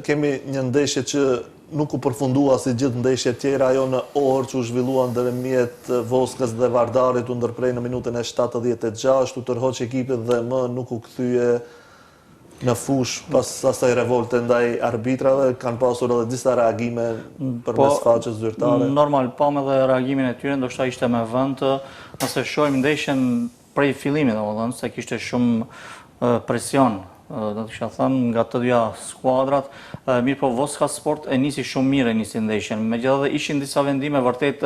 Kemi një ndeshje që nuk u përfundua si gjithë ndeshjet tjera, ajo në orë që u zhvilluan ndërmjet Voskës dhe Vardarit u ndërprej në minutën e 76, u tërhoq ekipit dhe më nuk u kthye në fush pas asaj revolte ndaj arbitrave. Kanë pasur edhe disa reagime përmes faqes zyrtare. Normal, pa me dhe reagimin e tyre, ndoshta ishte me vend, nëse shohim ndeshjen prej fillimit, domethënë se kishte shumë presion, do të kisha thënë, nga të dyja skuadrat, mirë po Voska Sport e nisi shumë mirë e nisi ndeshjen. Megjithatë ishin disa vendime vërtet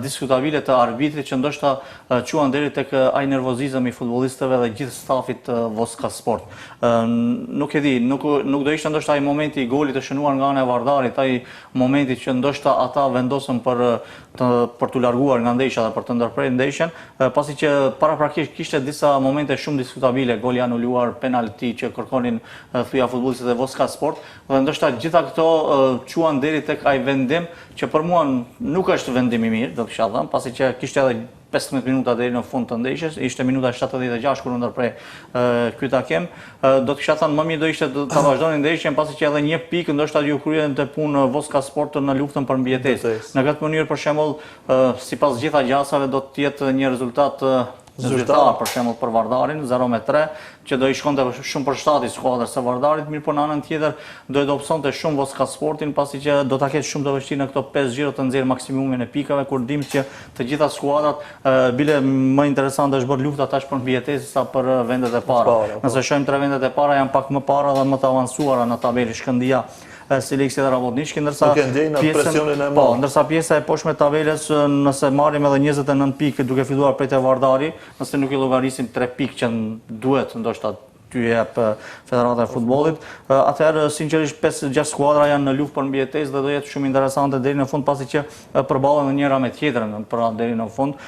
diskutabile të arbitrit që ndoshta quan deri tek ai nervozizëm i futbollistëve dhe gjithë stafit të Voska Sport. Nuk e di, nuk do ishte ndoshta ai momenti i golit të shënuar nga ana e Vardarit, ai momenti që ndoshta ata vendosën për t'u larguar nga ndeshja dhe për të ndërprerë ndeshjen, pasi që paraprakisht kishte disa momente shumë diskutabile, goli anuluar, penalti që kërkonin thuja futbollistët e Voska Sport, dhe ndoshta gjitha këto quan deri tek ai vendim që për mua nuk është vendim i mirë, do të kisha thënë, pasi që kishte edhe 15 minuta deri në fund të ndeshjes, ishte minuta 76 kur u ndërprej ky takim. Do të kisha thënë më mirë do ishte ta vazhdonin ndeshjen, pasi që edhe një pikë ndoshta ju kryente punë Voska Sport në luftën për mbijetesë. Në këtë mënyrë për shembull, sipas gjitha gjasave do të jetë një rezultat zyrtar për shembull për Vardarin 0-3, që do i shkonte shumë përshtatje skuadrës së Vardarit, mirë po në anën tjetër do e dobësonte shumë Voska Sportin, pasi që do ta ketë shumë të vështirë në këto 5 xhiro të nxjerrë maksimumin e pikave, kur dim që të gjitha skuadrat bile më interesante është bërë lufta tash për mbijetesë sa për vendet e para. Nëse shohim 3 vendet e para janë pak më para dhe më të avancuara në tabelë, Shkëndija, Seleksi dhe Rabotniçki, ndërsa pjesa e poshme të tabeles, nëse marrim edhe 29 pikë duke filluar prej te Vardari, nëse nuk i llogarisim 3 pikë që duhet ndoshta t'y jep Federata e Futbollit, atëherë sinqerisht 5-6 skuadra janë në luftë për mbijetesë dhe do jetë shumë interesante deri në fund, pasi që përballen njëra me tjetrën deri në fund.